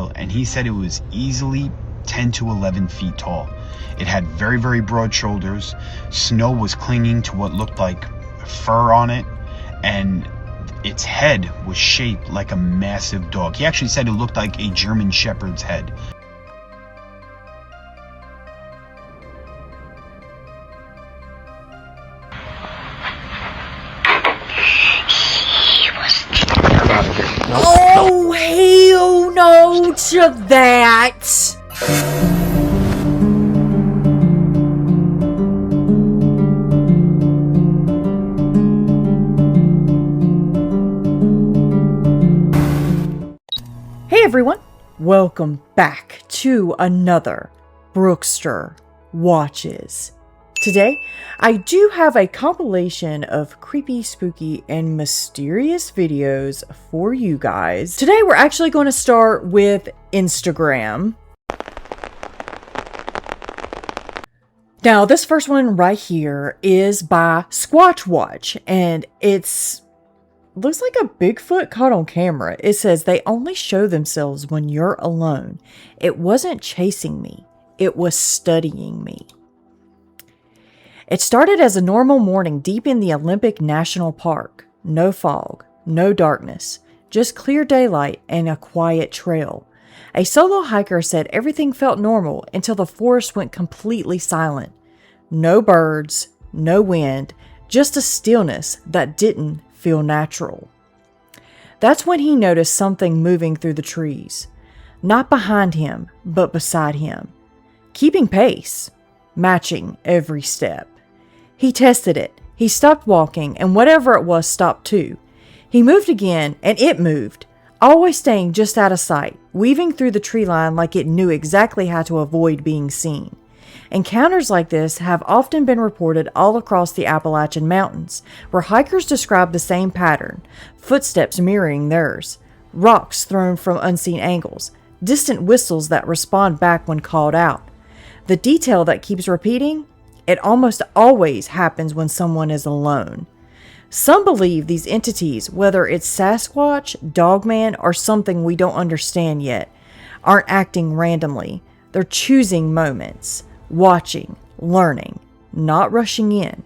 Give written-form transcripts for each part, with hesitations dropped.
tail, and he said it was easily 10 to 11 feet tall. It had very, very broad shoulders. Snow was clinging to what looked like fur on it, and its head was shaped like a massive dog. He actually said it looked like a German shepherd's head. Oh, hell no to that! Hey everyone, welcome back to another Brookster Watches. Today, I do have a compilation of creepy, spooky, and mysterious videos for you guys. Today, we're actually going to start with Instagram. Now, this first one right here is by Sasquatch, and looks like a Bigfoot caught on camera. It says, they only show themselves when you're alone. It wasn't chasing me. It was studying me. It started as a normal morning deep in the Olympic National Park. No fog, no darkness, just clear daylight and a quiet trail. A solo hiker said everything felt normal until the forest went completely silent. No birds, no wind, just a stillness that didn't feel natural. That's when he noticed something moving through the trees. Not behind him, but beside him. Keeping pace, matching every step. He tested it. He stopped walking, and whatever it was stopped too. He moved again, and it moved, always staying just out of sight, weaving through the tree line like it knew exactly how to avoid being seen. Encounters like this have often been reported all across the Appalachian Mountains, where hikers describe the same pattern, footsteps mirroring theirs, rocks thrown from unseen angles, distant whistles that respond back when called out. The detail that keeps repeating? It almost always happens when someone is alone. Some believe these entities, whether it's Sasquatch, Dogman, or something we don't understand yet, aren't acting randomly. They're choosing moments, watching, learning, not rushing in,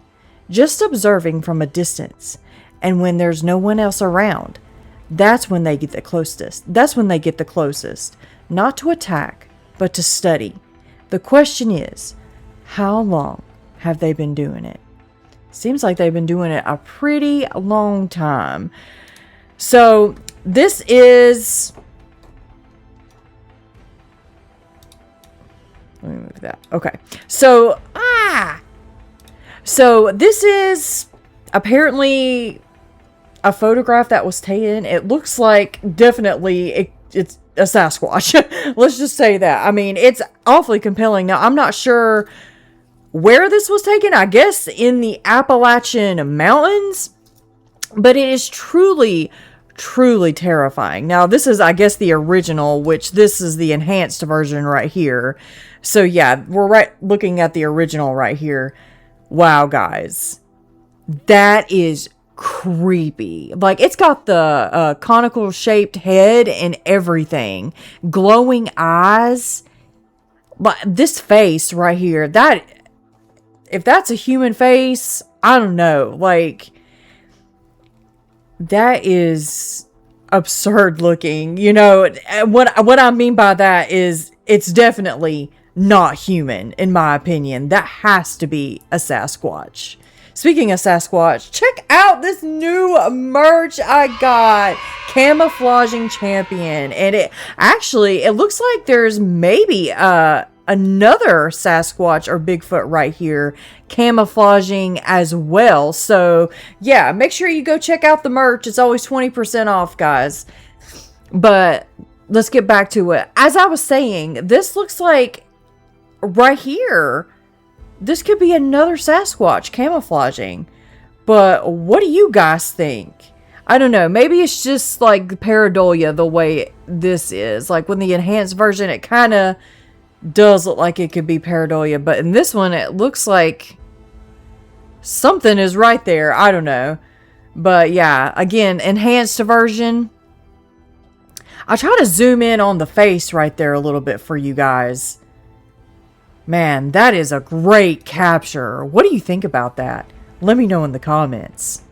just observing from a distance. And when there's no one else around, that's when they get the closest. Not to attack, but to study. The question is, how long have they been doing it? Seems like they've been doing it a pretty long time. So this is... Let me move that. Okay. So this is apparently a photograph that was taken. It looks like definitely it's a Sasquatch. Let's just say that. I mean, it's awfully compelling. Now, I'm not sure where this was taken. I guess in the Appalachian Mountains. But it is truly, truly terrifying. Now, this is, I guess, the original, which this is the enhanced version right here. So, yeah, we're looking at the original right here. Wow, guys. That is creepy. Like, it's got the conical shaped head and everything, glowing eyes. But this face right here, if that's a human face, I don't know. Like, that is absurd looking. You know, what I mean by that is it's definitely not human, in my opinion. That has to be a Sasquatch. Speaking of Sasquatch, check out this new merch I got. Camouflaging Champion. And it looks like there's maybe another Sasquatch or Bigfoot right here camouflaging as well. So yeah, make sure you go check out the merch. It's always 20% off, guys. But let's get back to it. As I was saying, this looks like right here, this could be another Sasquatch camouflaging. But what do you guys think? I don't know. Maybe it's just like pareidolia the way this is. Like when the enhanced version, it kind of does look like it could be pareidolia. But in this one, it looks like something is right there. I don't know. But yeah, again, enhanced version. I'll try to zoom in on the face right there a little bit for you guys. Man, that is a great capture. What do you think about that? Let me know in the comments.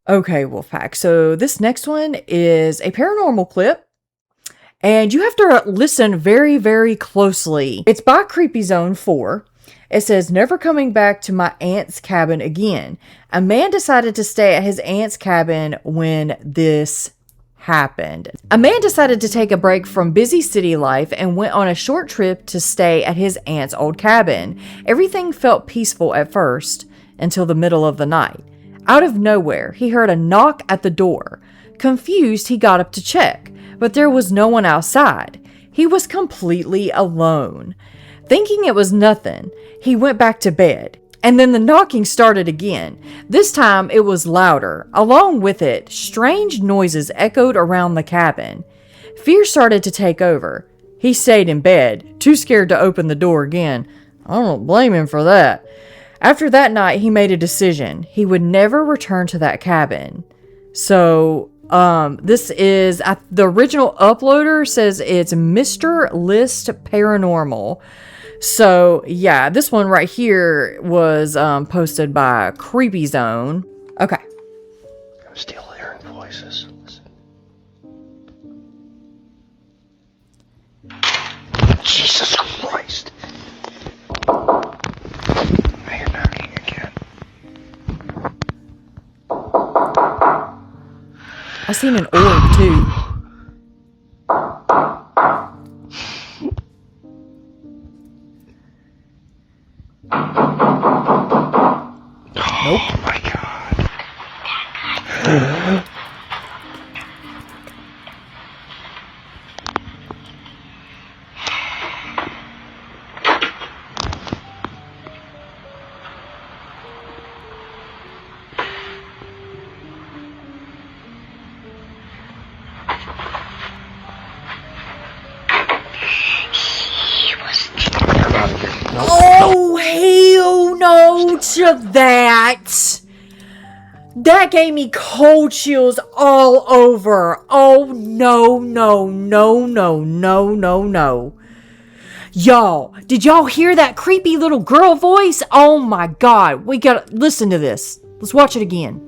Okay, Wolfpack. So this next one is a paranormal clip. And you have to listen very, very closely. It's by Creepy Zone 4. It says, never coming back to my aunt's cabin again. A man decided to stay at his aunt's cabin when this happened. A man decided to take a break from busy city life and went on a short trip to stay at his aunt's old cabin. Everything felt peaceful at first until the middle of the night. Out of nowhere, he heard a knock at the door. Confused, he got up to check, but there was no one outside. He was completely alone. Thinking it was nothing, he went back to bed. And then the knocking started again. This time it was louder. Along with it, strange noises echoed around the cabin. Fear started to take over. He stayed in bed, too scared to open the door again. I don't blame him for that. After that night, he made a decision. He would never return to that cabin. So, this is, the original uploader says it's Mr. List Paranormal. So, yeah, this one right here was posted by Creepy Zone. Okay. I'm still hearing voices. Listen. Jesus Christ. Now you're knocking again. I seen an orb too. Nope. Oh my God. Oh, hell no to that. That gave me cold chills all over. Oh, no, no, no, no, no, no, no. Y'all, did y'all hear that creepy little girl voice? Oh my God. We gotta listen to this. Let's watch it again.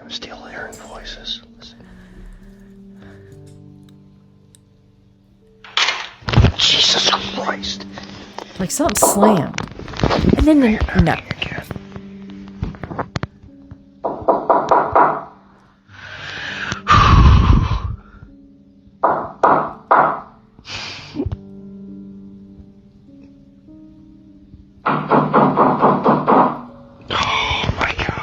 I'm still hearing voices. Listen. Jesus Christ. Like something slammed. And then no. Again. Oh my God.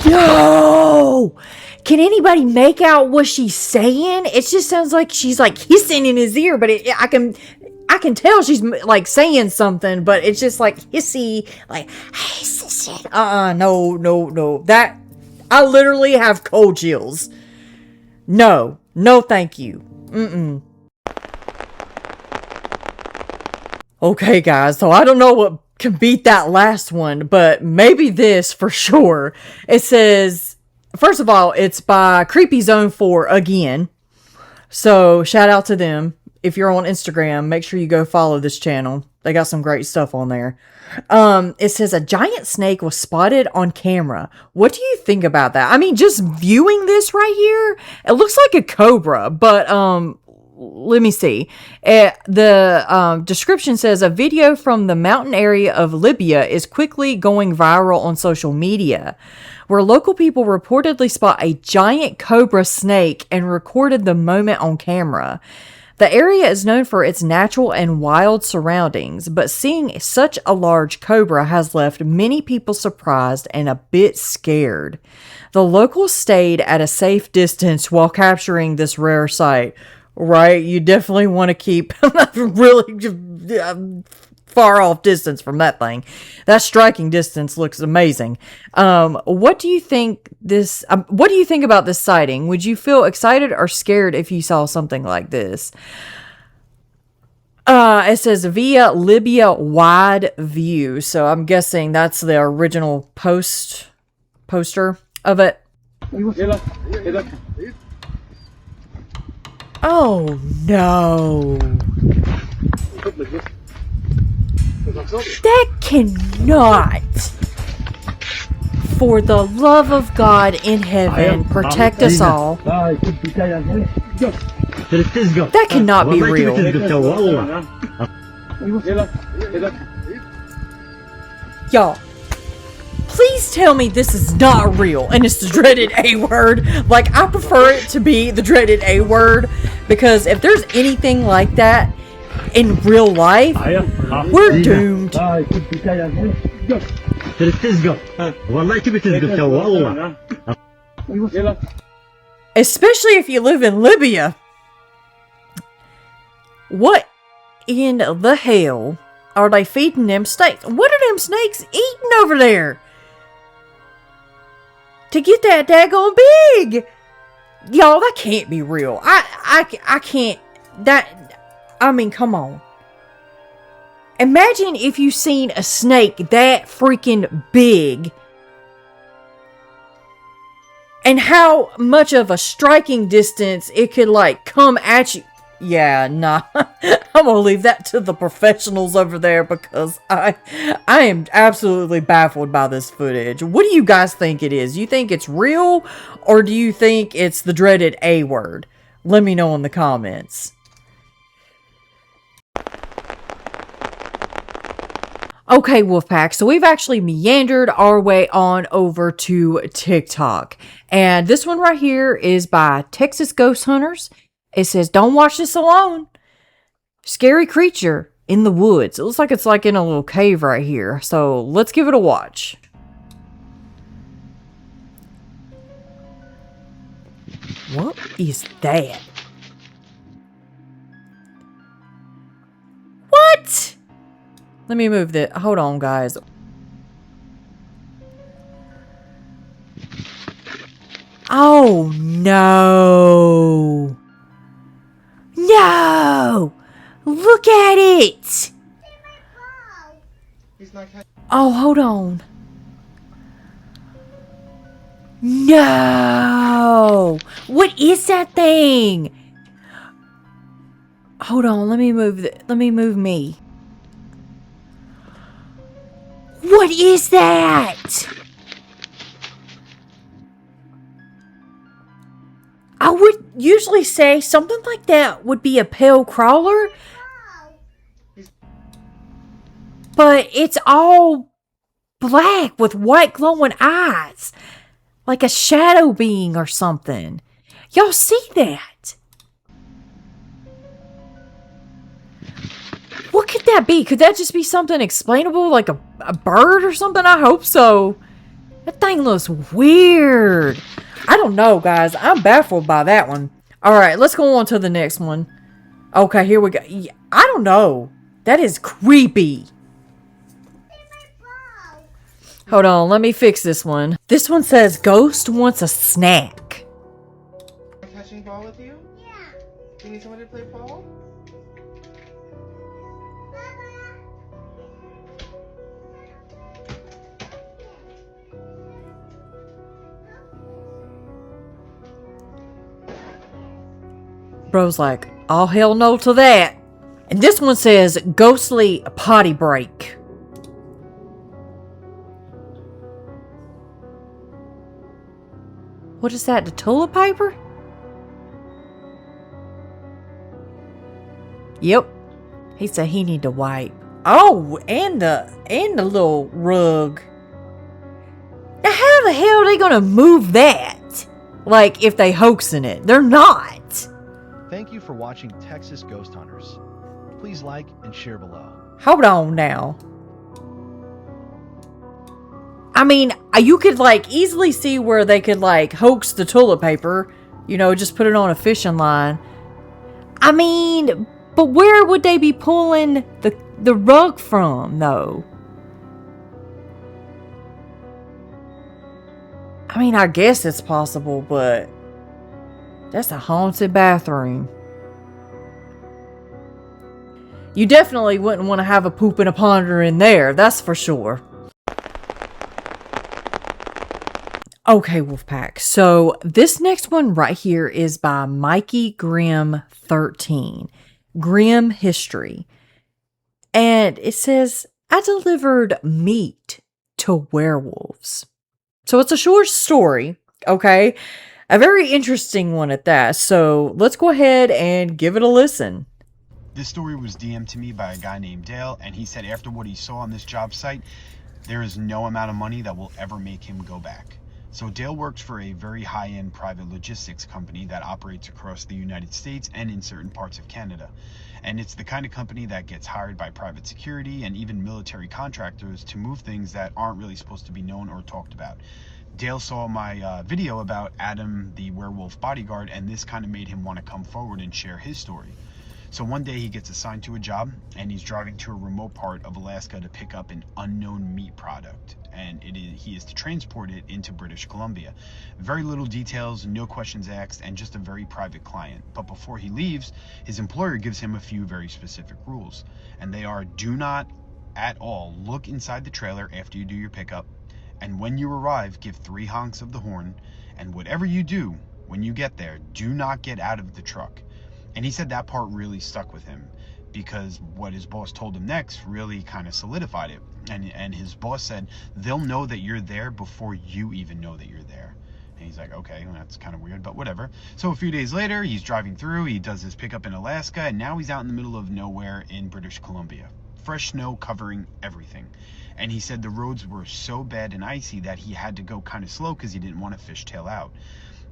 Yo! Can anybody make out what she's saying? It just sounds like she's like hissing in his ear, but I can tell she's like saying something, but it's just like hissy, like no. That I literally have cold chills. No, thank you. Okay, guys, so I don't know what can beat that last one, but maybe this for sure. It says, first of all, it's by Creepy Zone 4 again. So shout out to them. If you're on Instagram, make sure you go follow this channel. They got some great stuff on there. It says a giant snake was spotted on camera. What do you think about that? I mean, just viewing this right here, it looks like a cobra, but let me see. The description says a video from the mountain area of Libya is quickly going viral on social media, where local people reportedly spot a giant cobra snake and recorded the moment on camera. The area is known for its natural and wild surroundings, but seeing such a large cobra has left many people surprised and a bit scared. The locals stayed at a safe distance while capturing this rare sight. right? You definitely want to keep really far off distance from that thing. That striking distance looks amazing. What do you think about this sighting? Would you feel excited or scared if you saw something like this? It says via Libya wide view. So I'm guessing that's the original poster of it. Oh no. That cannot, for the love of God in heaven, protect us all. That cannot be real. Y'all, please tell me this is not real and it's the dreaded A word. Like, I prefer it to be the dreaded A word, because if there's anything like that in real life, we're doomed. Especially if you live in Libya. What in the hell are they feeding them snakes? What are them snakes eating over there to get that daggone big? Y'all, that can't be real. I can't. I mean, come on. Imagine if you seen a snake that freaking big, and how much of a striking distance it could, like, come at you. Yeah, nah. I'm gonna leave that to the professionals over there, because I am absolutely baffled by this footage. What do you guys think it is? You think it's real, or do you think it's the dreaded A word? Let me know in the comments. Okay, Wolfpack, so we've actually meandered our way on over to TikTok. And this one right here is by Texas Ghost Hunters. It says, don't watch this alone. Scary creature in the woods. It looks like it's like in a little cave right here. So let's give it a watch. What is that? What? Let me move that. Hold on, guys. Oh, no. No! Look at it! Oh, hold on. No! What is that thing? Hold on, let me move me. What is that? I would usually say something like that would be a pale crawler. But it's all black with white glowing eyes. Like a shadow being or something. Y'all see that? What could that be? Could that just be something explainable? Like a bird or something? I hope so. That thing looks weird. I don't know, guys. I'm baffled by that one. Alright, let's go on to the next one. Okay, here we go. I don't know. That is creepy. Hold on, let me fix this one. This one says, Ghost wants a snack. Catching ball with you? Yeah. You need someone to play ball? Bro's like, all hell no to that. And this one says, ghostly potty break. What is that, the toilet paper? Yep. He said he need to wipe. Oh, and the little rug. Now how the hell are they gonna move that? Like, if they hoaxing it. They're not. Thank you for watching Texas Ghost Hunters. Please like and share below. Hold on now. I mean, you could, like, easily see where they could, like, hoax the toilet paper. You know, just put it on a fishing line. I mean, but where would they be pulling the rug from, though? I mean, I guess it's possible, but that's a haunted bathroom. You definitely wouldn't want to have a poop and a ponder in there, that's for sure. Okay, Wolfpack. So this next one right here is by Mikey Grimm 13. Grimm History. And it says, I delivered meat to werewolves. So it's a short story, okay? A very interesting one at that. So let's go ahead and give it a listen. This story was DM'd to me by a guy named Dale, and he said after what he saw on this job site, there is no amount of money that will ever make him go back. So Dale works for a very high-end private logistics company that operates across the United States and in certain parts of Canada. And it's the kind of company that gets hired by private security and even military contractors to move things that aren't really supposed to be known or talked about. Dale saw my video about Adam, the werewolf bodyguard, and this kind of made him want to come forward and share his story. So one day he gets assigned to a job, and he's driving to a remote part of Alaska to pick up an unknown meat product, and he is to transport it into British Columbia. Very little details, no questions asked, and just a very private client. But before he leaves, his employer gives him a few very specific rules, and they are: do not at all look inside the trailer after you do your pickup, and when you arrive, give 3 honks of the horn, and whatever you do when you get there, do not get out of the truck. And he said that part really stuck with him, because what his boss told him next really kind of solidified it. And his boss said, they'll know that you're there before you even know that you're there. And he's like, okay, well, that's kind of weird, but whatever. So a few days later, he's driving through, he does his pickup in Alaska, and now he's out in the middle of nowhere in British Columbia. Fresh snow covering everything. And he said the roads were so bad and icy that he had to go kind of slow because he didn't want to fishtail out.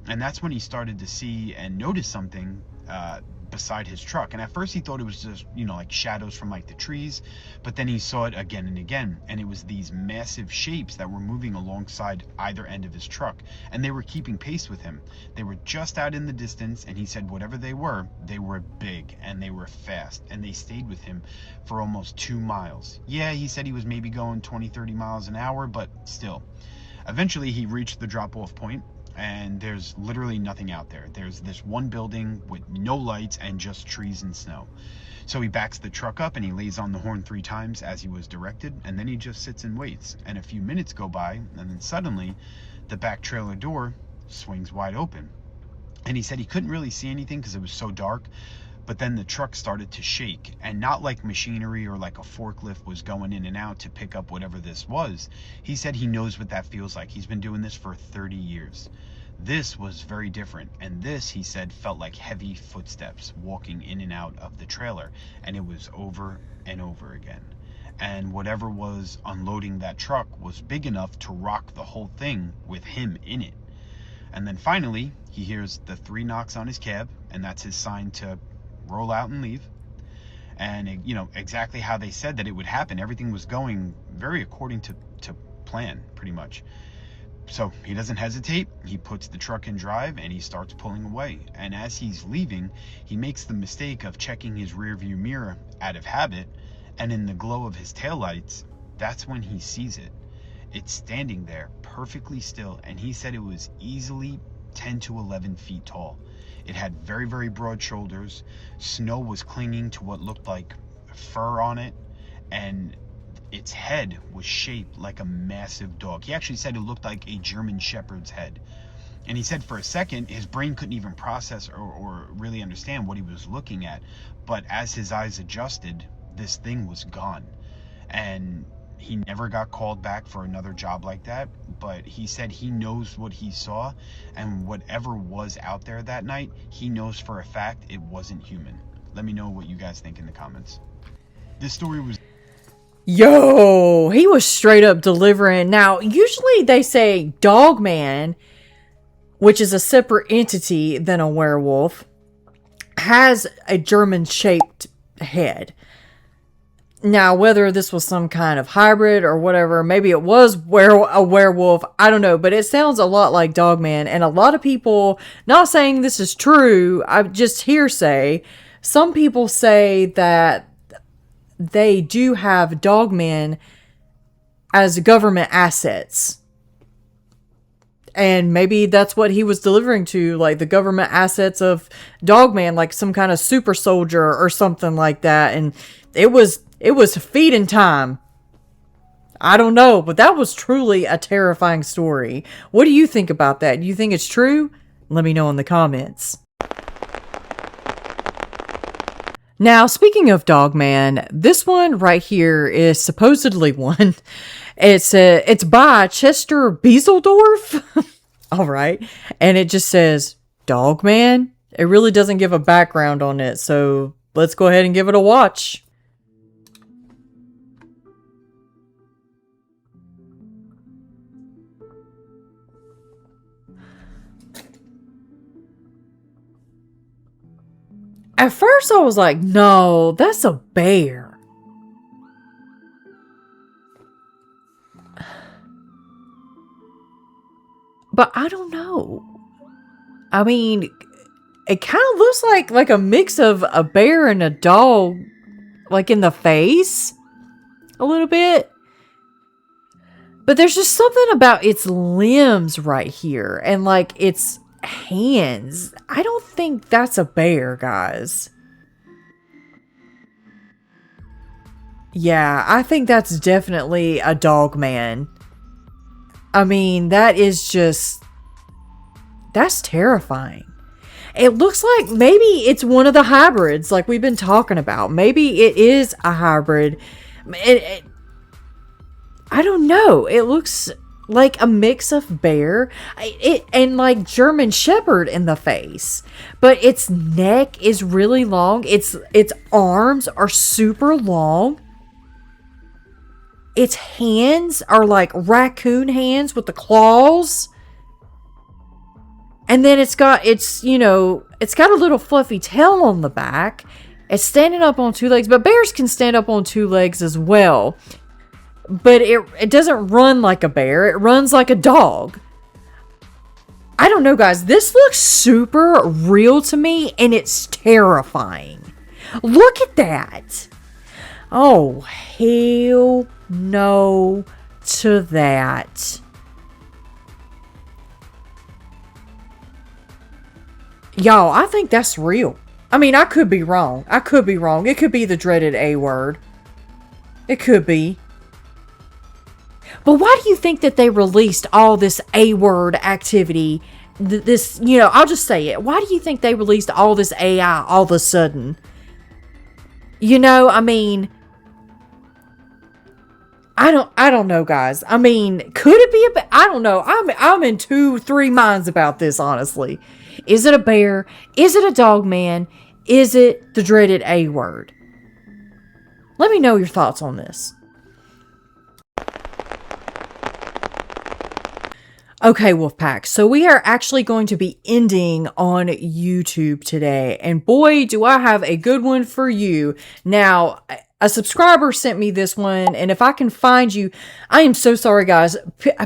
And that's when he started to see and notice something beside his truck. And at first he thought it was just, like shadows from like the trees, but then he saw it again and again, and it was these massive shapes that were moving alongside either end of his truck, and they were keeping pace with him. They were just out in the distance, and he said whatever they were big and they were fast, and they stayed with him for almost 2 miles. Yeah, he said he was maybe going 20-30 miles an hour, but still. Eventually he reached the drop-off point, and there's literally nothing out there. There's this one building with no lights and just trees and snow. So he backs the truck up and he lays on the horn 3 times as he was directed, and then he just sits and waits. And a few minutes go by, and then suddenly the back trailer door swings wide open. And he said he couldn't really see anything because it was so dark, but then the truck started to shake, and not like machinery or like a forklift was going in and out to pick up whatever this was. He said he knows what that feels like. He's been doing this for 30 years. This was very different, and this, he said, felt like heavy footsteps walking in and out of the trailer, and it was over and over again. And whatever was unloading that truck was big enough to rock the whole thing with him in it. And then finally, he hears the 3 knocks on his cab, and that's his sign to roll out and leave. And exactly how they said that it would happen. Everything was going very according to plan, pretty much. So he doesn't hesitate. He puts the truck in drive and he starts pulling away. And as he's leaving, he makes the mistake of checking his rearview mirror out of habit, and in the glow of his taillights, that's when he sees it. It's standing there perfectly still, and he said it was easily 10 to 11 feet tall. It had very, very broad shoulders. Snow was clinging to what looked like fur on it, and its head was shaped like a massive dog. He actually said it looked like a German shepherd's head. And he said for a second, his brain couldn't even process or really understand what he was looking at. But as his eyes adjusted, this thing was gone. And he never got called back for another job like that, but he said he knows what he saw, and whatever was out there that night, he knows for a fact it wasn't human. Let me know what you guys think in the comments. This story was... Yo, he was straight up delivering. Now, usually they say Dogman, which is a separate entity than a werewolf, has a German-shaped head. Now, whether this was some kind of hybrid or whatever, maybe it was a werewolf, I don't know, but it sounds a lot like Dogman, and a lot of people, not saying this is true, I just hearsay, some people say that they do have dogmen as government assets. And maybe that's what he was delivering to, like the government assets of Dogman, like some kind of super soldier or something like that. And it was feeding time. I don't know, but that was truly a terrifying story. What do you think about that? Do you think it's true? Let me know in the comments. Now, speaking of Dogman, this one right here is supposedly one. It's by Chester Bezeldorf. All right. And it just says Dogman. It really doesn't give a background on it. So let's go ahead and give it a watch. At first I was like, no, that's a bear. But I don't know. I mean, it kind of looks like a mix of a bear and a dog, like in the face a little bit. But there's just something about its limbs right here and like its hands. I don't think that's a bear, guys. Yeah, I think that's definitely a Dogman. I mean, that's terrifying. It looks like maybe it's one of the hybrids like we've been talking about. Maybe it is a hybrid. I don't know. It looks like a mix of bear and like German Shepherd in the face. But its neck is really long. Its arms are super long. Its hands are like raccoon hands with the claws. And then it's got a little fluffy tail on the back. It's standing up on two legs, but bears can stand up on two legs as well. But it doesn't run like a bear. It runs like a dog. I don't know, guys. This looks super real to me, and it's terrifying. Look at that. Oh, hell no to that. Y'all, I think that's real. I mean, I could be wrong. It could be the dreaded A word. It could be. But why do you think that they released all this A word activity? I'll just say it. Why do you think they released all this AI all of a sudden? I mean, I don't know, guys. I mean, could it be I don't know. I'm in 2-3 minds about this, honestly. Is it a bear? Is it a Dogman? Is it the dreaded A word? Let me know your thoughts on this. Okay, Wolfpack, so we are actually going to be ending on YouTube today. And boy, do I have a good one for you. Now, a subscriber sent me this one, and if I can find you, I am so sorry, guys.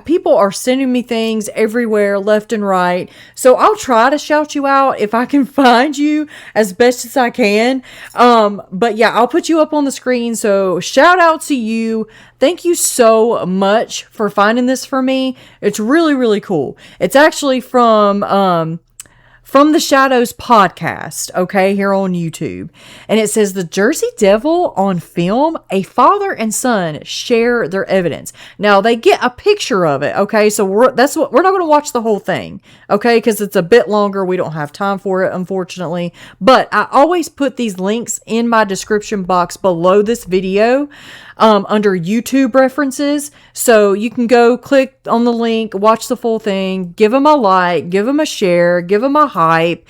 People are sending me things everywhere, left and right. So I'll try to shout you out if I can find you as best as I can. But yeah, I'll put you up on the screen. So shout out to you. Thank you so much for finding this for me. It's really, really cool. It's actually from the Shadows podcast, okay, here on YouTube. And it says, the Jersey Devil on film, a father and son share their evidence. Now, they get a picture of it, okay? So we're not going to watch the whole thing, okay? Because it's a bit longer. We don't have time for it, unfortunately. But I always put these links in my description box below this video under YouTube references. So you can go click on the link, watch the full thing, give them a like, give them a share, give them a hype,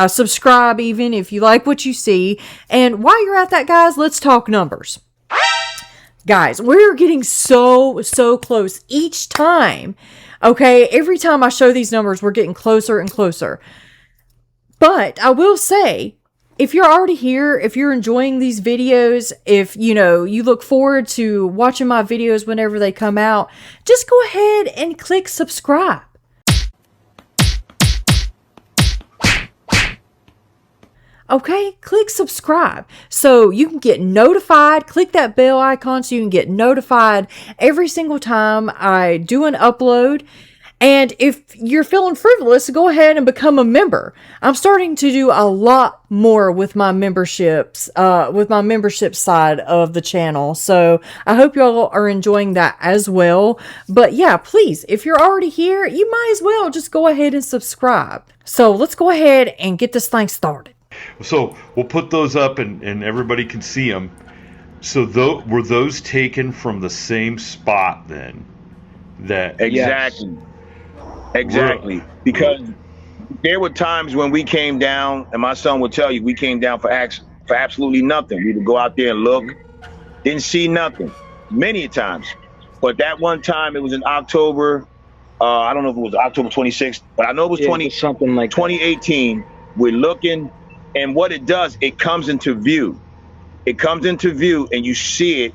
subscribe even if you like what you see. And while you're at that, guys, let's talk numbers. Guys, we're getting so close each time. Okay, every time I show these numbers, we're getting closer and closer. But I will say, if you're already here, if you're enjoying these videos, if you look forward to watching my videos whenever they come out, just go ahead and click subscribe. Okay, click subscribe so you can get notified. Click that bell icon so you can get notified every single time I do an upload. And if you're feeling frivolous, go ahead and become a member. I'm starting to do a lot more with my memberships, with my membership side of the channel. So I hope y'all are enjoying that as well. But yeah, please, if you're already here, you might as well just go ahead and subscribe. So let's go ahead and get this thing started. So we'll put those up and everybody can see them. So were those taken from the same spot then? That Exactly. Yes. Exactly. Because there were times when we came down, and my son would tell you, we came down for absolutely nothing. We would go out there and look, didn't see nothing, many times. But that one time, it was in October. I don't know if it was October 26th, but I know it was something like 2018. We're looking, and what it does, it comes into view. It comes into view, and you see it.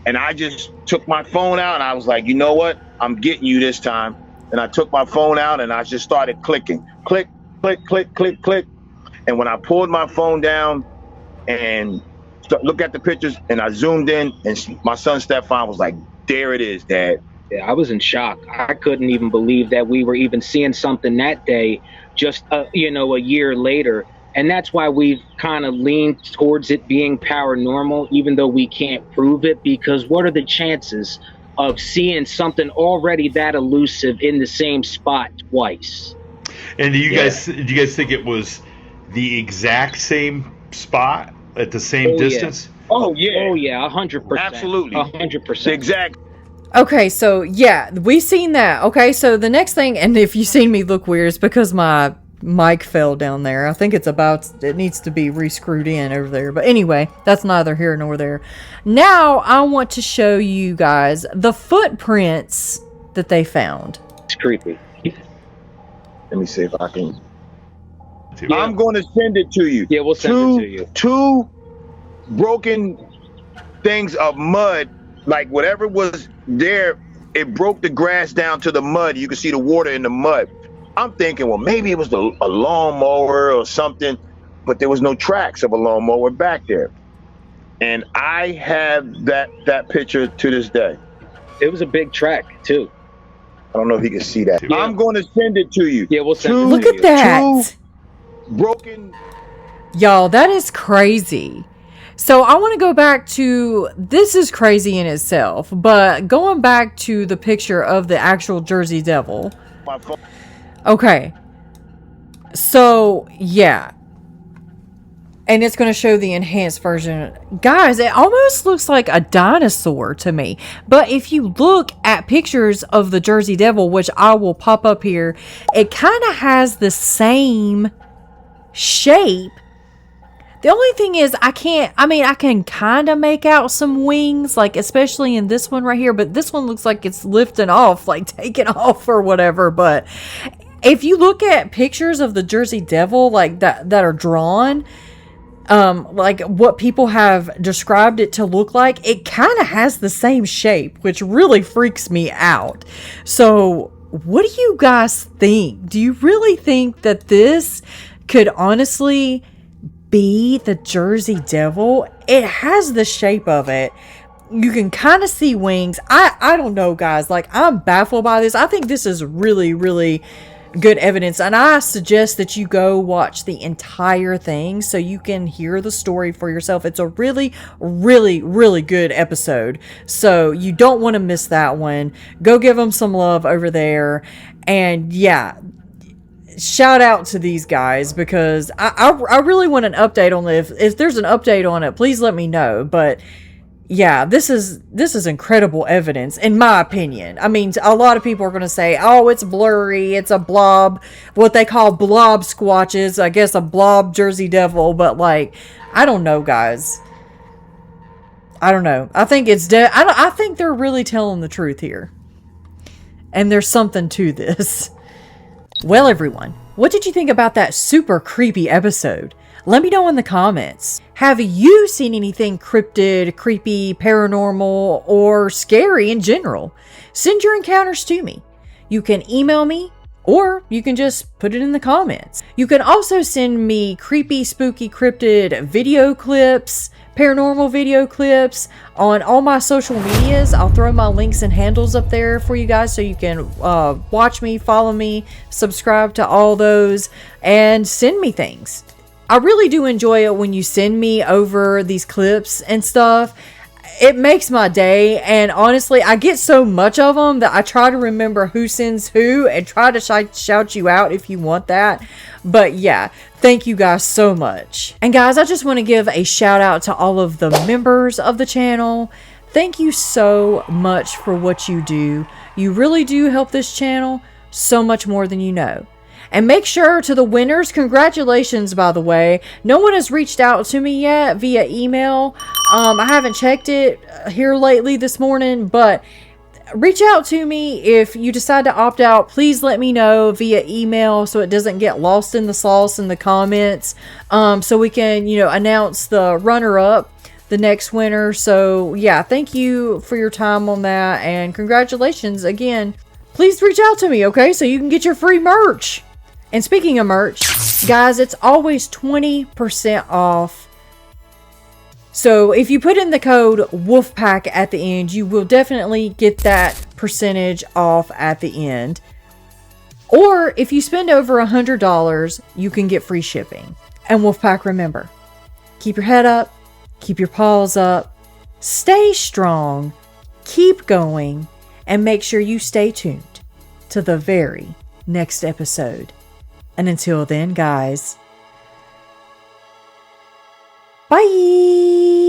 And I just took my phone out, and I was like, you know what? I'm getting you this time. And I took my phone out and I just started clicking. Click, click, click, click, click. And when I pulled my phone down and look at the pictures and I zoomed in, and my son Stefan was like, there it is, Dad. Yeah, I was in shock. I couldn't even believe that we were even seeing something that day, just, a year later. And that's why we've kind of leaned towards it being paranormal, even though we can't prove it, because what are the chances of seeing something already that elusive in the same spot twice? And do you guys think it was the exact same spot at the same distance? Yeah. Oh yeah, 100%. Absolutely, 100%. Exactly. Okay, so yeah, we seen that. Okay, so the next thing, and if you seen me look weird, it's because my mic fell down there. I think it needs to be re-screwed in over there. But anyway, that's neither here nor there. Now I want to show you guys the footprints that they found. It's creepy. Let me see if I can. I'm going to send it to you. Yeah, we'll send it to you. Two broken things of mud, like whatever was there, it broke the grass down to the mud. You can see the water in the mud. I'm thinking, well, maybe it was a lawnmower or something, but there was no tracks of a lawnmower back there. And I have that picture to this day. It was a big track, too. I don't know if you can see that. Yeah. I'm going to send it to you. Yeah, we'll send it to you. Look at that. Two broken. Y'all, that is crazy. So I want to go back to, this is crazy in itself, but going back to the picture of the actual Jersey Devil. My phone. Okay, so yeah, and it's going to show the enhanced version. Guys, it almost looks like a dinosaur to me, but if you look at pictures of the Jersey Devil, which I will pop up here, it kind of has the same shape. The only thing is I can kind of make out some wings, like especially in this one right here, but this one looks like it's lifting off, like taking off or whatever. But if you look at pictures of the Jersey Devil, like that are drawn, like what people have described it to look like, it kind of has the same shape, which really freaks me out. So what do you guys think? Do you really think that this could honestly be the Jersey Devil? It has the shape of it. You can kind of see wings. I don't know, guys. Like, I'm baffled by this. I think this is really, really good evidence, and I suggest that you go watch the entire thing so you can hear the story for yourself. It's a really, really, really good episode, so you don't want to miss that one. Go give them some love over there, and yeah, shout out to these guys, because I really want an update on it. If there's an update on it, please let me know. But yeah, this is incredible evidence, in my opinion. I mean, a lot of people are going to say, oh, it's blurry, it's a blob, what they call blob squatches, I guess a blob Jersey Devil, but like, I don't know, guys. I don't know. I think I think they're really telling the truth here. And there's something to this. Well, everyone, what did you think about that super creepy episode? Let me know in the comments. Have you seen anything cryptid, creepy, paranormal, or scary in general? Send your encounters to me. You can email me, Or you can just put it in the comments. You can also send me creepy, spooky, cryptid video clips, paranormal video clips on all my social medias. I'll throw my links and handles up there for you guys so you can watch me, follow me, subscribe to all those, and send me things. I really do enjoy it when you send me over these clips and stuff. It makes my day, and honestly, I get so much of them that I try to remember who sends who and try to shout you out if you want that. But yeah, thank you guys so much. And guys, I just want to give a shout out to all of the members of the channel. Thank you so much for what you do. You really do help this channel so much more than you know. And make sure to the winners, congratulations, by the way. No one has reached out to me yet via email. I haven't checked it here lately this morning, but reach out to me if you decide to opt out. Please let me know via email so it doesn't get lost in the sauce in the comments. So we can, announce the runner-up, the next winner. So yeah, thank you for your time on that, and congratulations again. Please reach out to me, okay, so you can get your free merch. And speaking of merch, guys, it's always 20% off. So if you put in the code WOLFPACK at the end, you will definitely get that percentage off at the end. Or if you spend over $100, you can get free shipping. And WOLFPACK, remember, keep your head up, keep your paws up, stay strong, keep going, and make sure you stay tuned to the very next episode. And until then, guys, bye!